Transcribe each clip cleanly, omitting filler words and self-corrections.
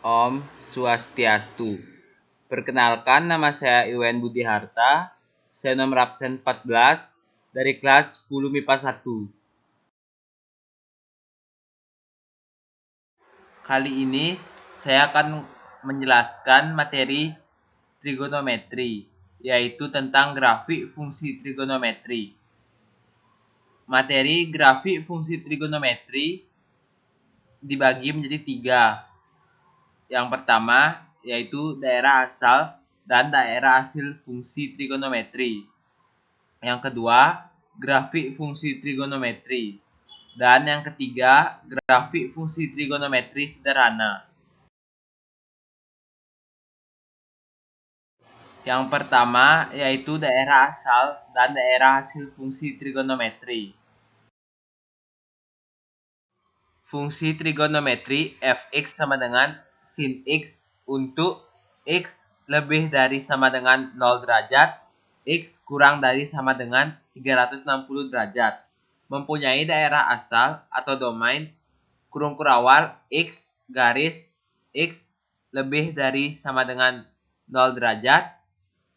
Om Swastiastu. Perkenalkan, nama saya Iwan Budi Harta. Saya nomor absen 14 dari kelas 10 MIPA 1. Kali ini saya akan menjelaskan materi trigonometri, yaitu tentang grafik fungsi trigonometri. Materi grafik fungsi trigonometri dibagi menjadi 3. Yang pertama yaitu daerah asal dan daerah hasil fungsi trigonometri. Yang kedua, grafik fungsi trigonometri. Dan yang ketiga, grafik fungsi trigonometri sederhana. Yang pertama yaitu daerah asal dan daerah hasil fungsi trigonometri. Fungsi trigonometri fx sama dengan sin x untuk x lebih dari sama dengan 0 derajat, x kurang dari sama dengan 360 derajat. Mempunyai daerah asal atau domain kurung kurawal x garis x lebih dari sama dengan 0 derajat,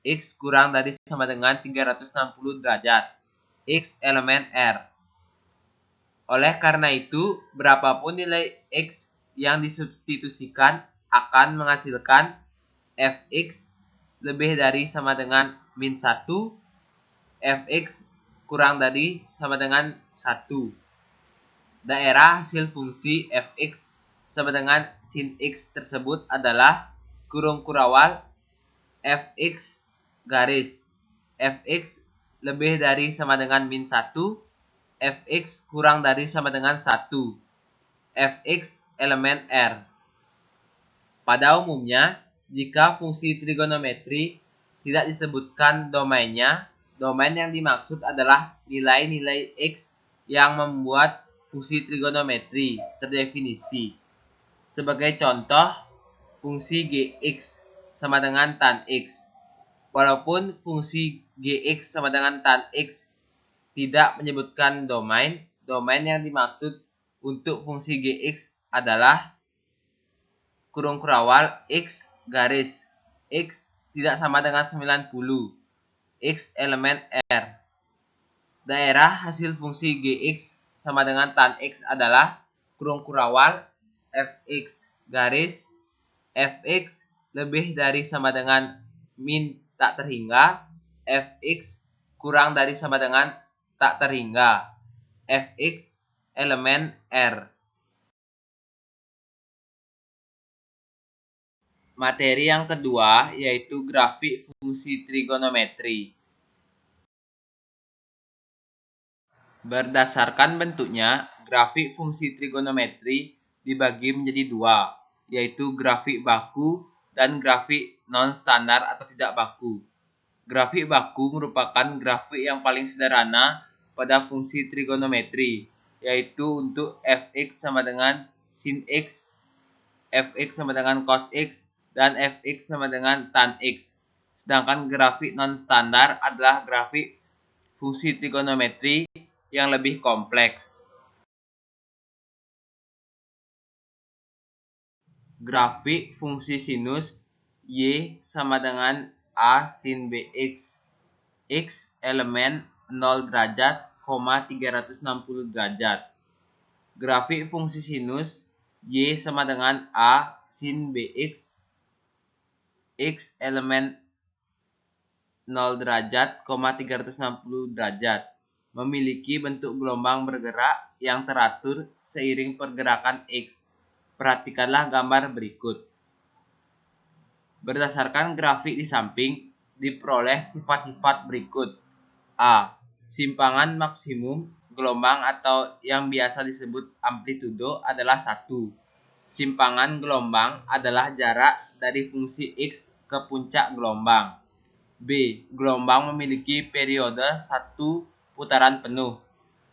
x kurang dari sama dengan 360 derajat, x elemen R. Oleh karena itu, berapapun nilai x yang disubstitusikan akan menghasilkan fx lebih dari sama dengan min 1, fx kurang dari sama dengan 1. Daerah hasil fungsi fx sama dengan sin x tersebut adalah kurung kurawal fx garis fx lebih dari sama dengan min 1, fx kurang dari sama dengan 1, fx elemen R. Pada umumnya, jika fungsi trigonometri tidak disebutkan domainnya, domain yang dimaksud adalah nilai-nilai x yang membuat fungsi trigonometri terdefinisi. Sebagai contoh, fungsi gx sama dengan tan x. Walaupun fungsi gx sama dengan tan x tidak menyebutkan domain, domain yang dimaksud untuk fungsi gx adalah kurung kurawal x garis x tidak sama dengan 90, x elemen R. Daerah hasil fungsi gx sama dengan tan x adalah kurung kurawal fx garis fx lebih dari sama dengan min tak terhingga, fx kurang dari sama dengan tak terhingga, fx elemen R. Materi yang kedua yaitu grafik fungsi trigonometri. Berdasarkan bentuknya, grafik fungsi trigonometri dibagi menjadi 2, yaitu grafik baku dan grafik non-standar atau tidak baku. Grafik baku merupakan grafik yang paling sederhana pada fungsi trigonometri, yaitu untuk fx sama dengan sin x, fx sama dengan cos x, dan fx sama dengan tan x. Sedangkan grafik non-standar adalah grafik fungsi trigonometri yang lebih kompleks. Grafik fungsi sinus y sama dengan a sin bx, x elemen 0 derajat, 360 derajat. Grafik fungsi sinus y sama dengan a sin bx, x elemen 0 derajat, 360 derajat. Memiliki bentuk gelombang bergerak yang teratur seiring pergerakan x. Perhatikanlah gambar berikut. Berdasarkan grafik di samping, diperoleh sifat-sifat berikut. A. Simpangan maksimum gelombang atau yang biasa disebut amplitudo adalah 1. Simpangan gelombang adalah jarak dari fungsi x ke puncak gelombang. B. Gelombang memiliki periode 1 putaran penuh.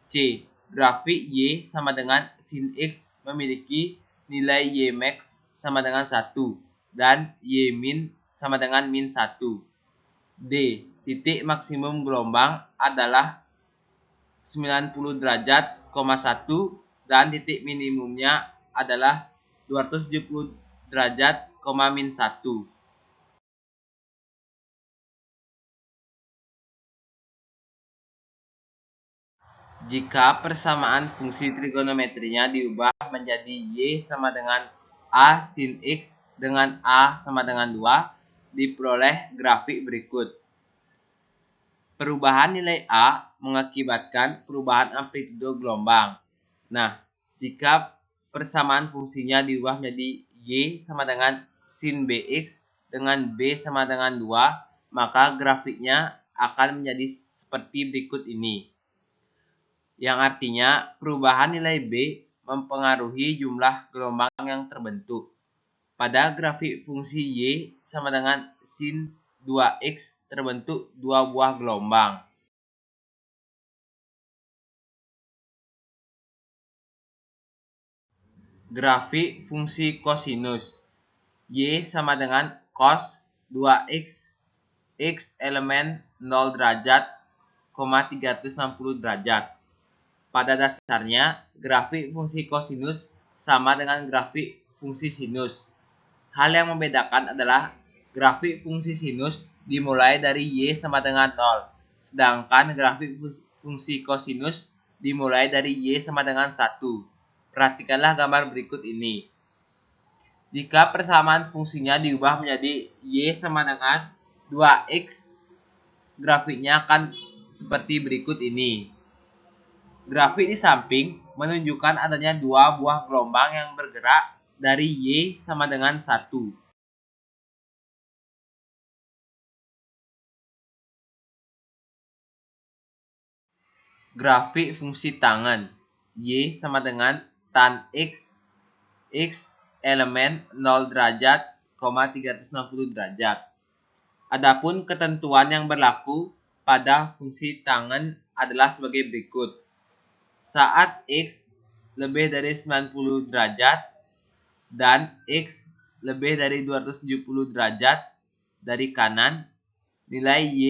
C. Grafik y sama dengan sin x memiliki nilai y max sama dengan 1 dan y min sama dengan min 1. D. Titik maksimum gelombang adalah 90 derajat, 1 dan titik minimumnya adalah 270 derajat, min 1. Jika persamaan fungsi trigonometrinya diubah menjadi Y sama dengan A sin X dengan A sama dengan 2, diperoleh grafik berikut. Perubahan nilai A mengakibatkan perubahan amplitudo gelombang. Nah, jika persamaan fungsinya diubah menjadi Y sama dengan sin BX dengan B sama dengan 2, maka grafiknya akan menjadi seperti berikut ini. Yang artinya perubahan nilai B mempengaruhi jumlah gelombang yang terbentuk. Pada grafik fungsi Y sama dengan sin 2X terbentuk dua buah gelombang. Grafik fungsi kosinus Y sama dengan cos 2X X elemen 0 derajat, 360 derajat. Pada dasarnya, grafik fungsi kosinus sama dengan grafik fungsi sinus. Hal yang membedakan adalah grafik fungsi sinus dimulai dari Y sama dengan 0, sedangkan grafik fungsi kosinus dimulai dari Y sama dengan 1. Perhatikanlah gambar berikut ini. Jika persamaan fungsinya diubah menjadi Y sama dengan 2X, grafiknya akan seperti berikut ini. Grafik di samping menunjukkan adanya dua buah gelombang yang bergerak dari Y sama dengan 1. Grafik fungsi tangen Y sama dengan tan X X elemen 0 derajat, 360 derajat. Adapun ketentuan yang berlaku pada fungsi tangen adalah sebagai berikut. Saat X lebih dari 90 derajat dan X lebih dari 270 derajat dari kanan, nilai Y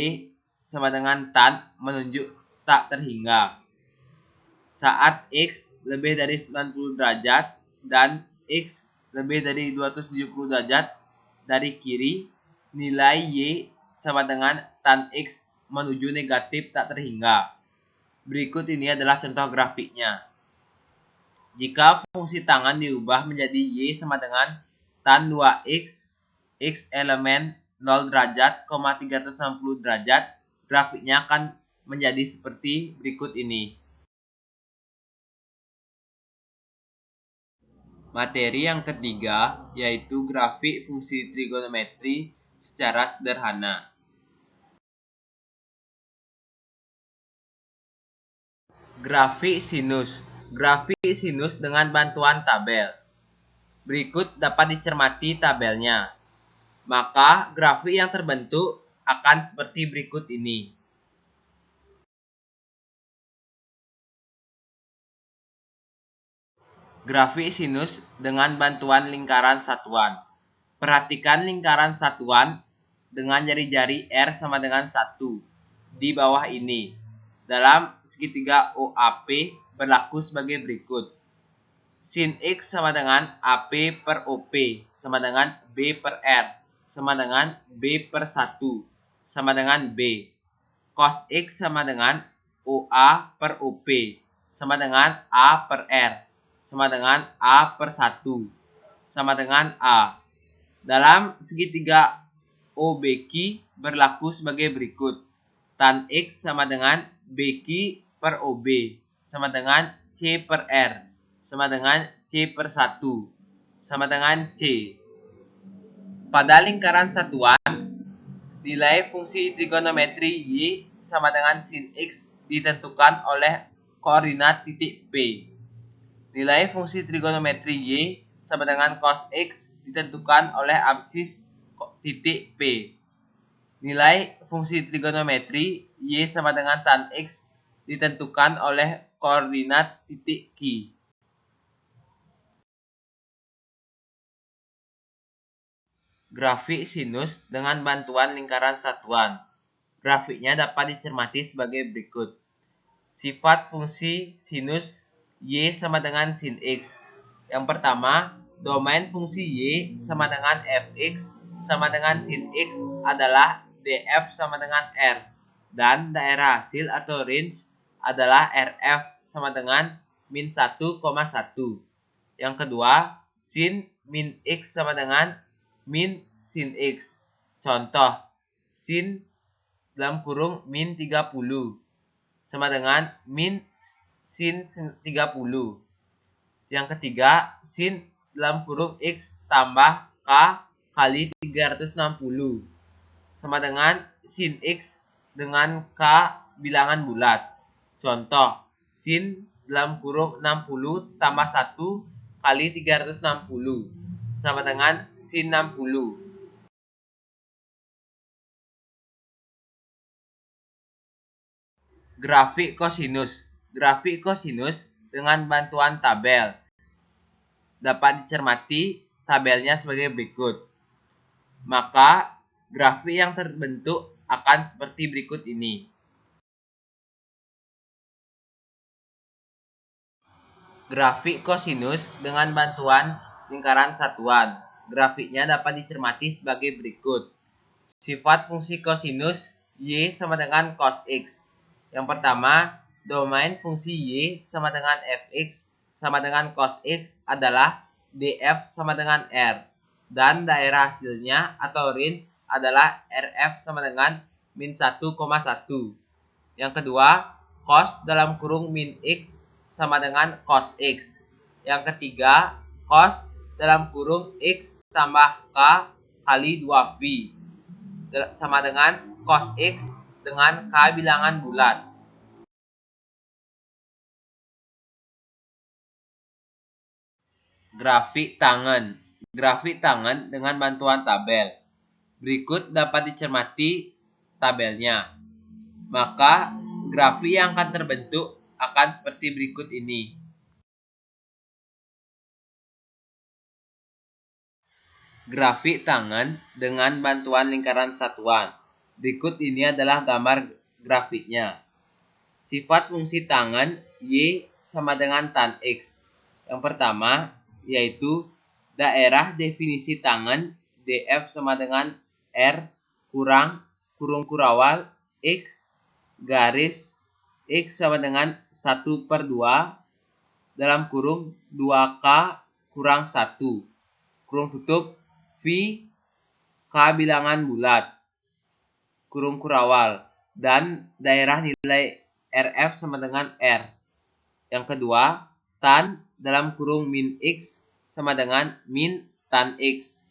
sama dengan tan menunjuk tak terhingga. Saat X lebih dari 90 derajat dan X lebih dari 270 derajat dari kiri, nilai Y sama dengan tan X menuju negatif tak terhingga. Berikut ini adalah contoh grafiknya. Jika fungsi tangan diubah menjadi Y sama dengan tan 2X X elemen 0 derajat, 360 derajat, grafiknya akan menjadi seperti berikut ini. Materi yang ketiga yaitu grafik fungsi trigonometri secara sederhana. Grafik sinus. Grafik sinus dengan bantuan tabel. Berikut dapat dicermati tabelnya. Maka grafik yang terbentuk akan seperti berikut ini. Grafik sinus dengan bantuan lingkaran satuan. Perhatikan lingkaran satuan dengan jari-jari R sama dengan 1 di bawah ini. Dalam segitiga OAP berlaku sebagai berikut. Sin X sama dengan AP per OP sama dengan B per R sama dengan B per 1 sama dengan B. Cos X sama dengan OA per OP sama dengan A per R sama dengan A per 1 sama dengan A. Dalam segitiga OBQ berlaku sebagai berikut. Tan X sama dengan BQ per OB sama dengan C per R sama dengan C per 1 sama dengan C. Pada lingkaran satuan, nilai fungsi trigonometri Y sama dengan sin X ditentukan oleh koordinat titik P. Nilai fungsi trigonometri Y sama dengan cos X ditentukan oleh absis titik P. Nilai fungsi trigonometri Y sama dengan tan X ditentukan oleh koordinat titik Q. Grafik sinus dengan bantuan lingkaran satuan. Grafiknya dapat dicermati sebagai berikut. Sifat fungsi sinus Y sama dengan sin X. Yang pertama, domain fungsi y sama dengan fx sama dengan sin x adalah df sama dengan r. Dan daerah hasil atau range adalah rf sama dengan min 1,1. Yang kedua, sin min x sama dengan min sin x. Contoh, sin dalam kurung min 30 sama dengan min sin 30. Yang ketiga, sin dalam kurung x tambah k kali 360 sama dengan sin x dengan k bilangan bulat. Contoh, sin dalam kurung 60 tambah 1 kali 360 sama dengan sin 60. Grafik kosinus. Grafik kosinus dengan bantuan tabel dapat dicermati tabelnya sebagai berikut. Maka grafik yang terbentuk akan seperti berikut ini. Grafik kosinus dengan bantuan lingkaran satuan. Grafiknya dapat dicermati sebagai berikut. Sifat fungsi kosinus y sama dengan cos x. Yang pertama, domain fungsi y sama dengan fx sama dengan cos x adalah df sama dengan r. Dan daerah hasilnya atau range adalah rf sama dengan min 1,1. Yang kedua, cos dalam kurung min x sama dengan cos x. Yang ketiga, cos dalam kurung x tambah k kali 2v sama dengan cos x dengan k bilangan bulat. Grafik tangen. Grafik tangen dengan bantuan tabel. Berikut dapat dicermati tabelnya. Maka grafik yang akan terbentuk akan seperti berikut ini. Grafik tangen dengan bantuan lingkaran satuan. Berikut ini adalah gambar grafiknya. Sifat fungsi tangen y sama dengan tan x. Yang pertama yaitu daerah definisi tangen df sama dengan r kurang kurung kurawal x garis x sama dengan 1/2 dalam kurung 2k kurang 1 kurung tutup v k bilangan bulat kurung kurawal dan daerah nilai rf sama dengan r. Yang kedua, tan dalam kurung min x sama dengan min tan x.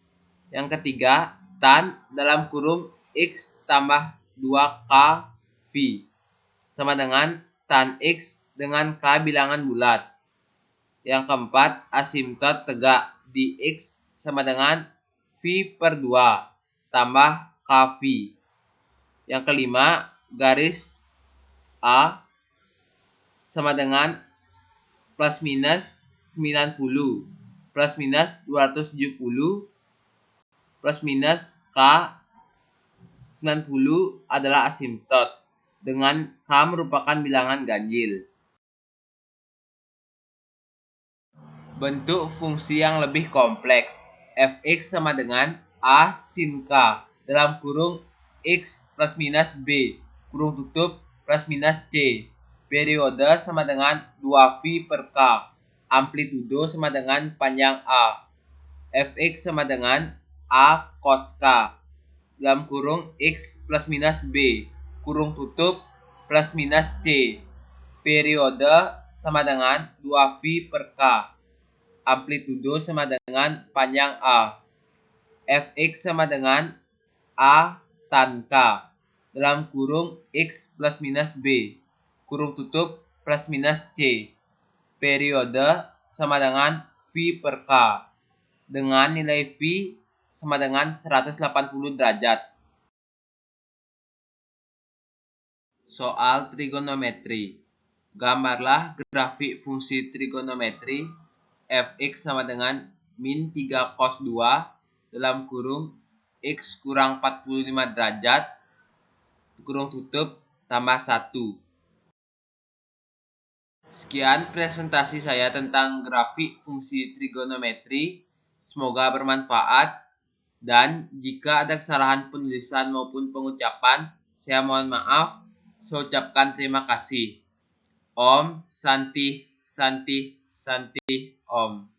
Yang ketiga, tan dalam kurung x tambah 2k v sama dengan tan x dengan k bilangan bulat. Yang keempat, asimtot tegak di x sama dengan v/2 tambah kv. Yang kelima, garis A sama dengan plus minus 90 plus minus 270 plus minus K 90 adalah asimtot dengan K merupakan bilangan ganjil. Bentuk fungsi yang lebih kompleks. Fx sama dengan A sin K dalam kurung X plus minus B kurung tutup plus minus C. Periode sama dengan 2V/K. Amplitudo sama dengan panjang A. Fx sama dengan A cos K dalam kurung X plus minus B kurung tutup plus minus C. Periode sama dengan 2V/K. Amplitudo sama dengan panjang A. Fx sama dengan A tan K dalam kurung X plus minus B kurung tutup plus minus C. Periode sama dengan V/K dengan nilai V sama dengan 180 derajat. Soal trigonometri. Gambarlah grafik fungsi trigonometri fx sama dengan min 3 cos 2 dalam kurung x kurang 45 derajat kurung tutup tambah 1. Sekian presentasi saya tentang grafik fungsi trigonometri Semoga bermanfaat. Dan jika ada kesalahan penulisan maupun pengucapan, saya mohon maaf. Saya ucapkan terima kasih. Om Santi Santi Santi Om.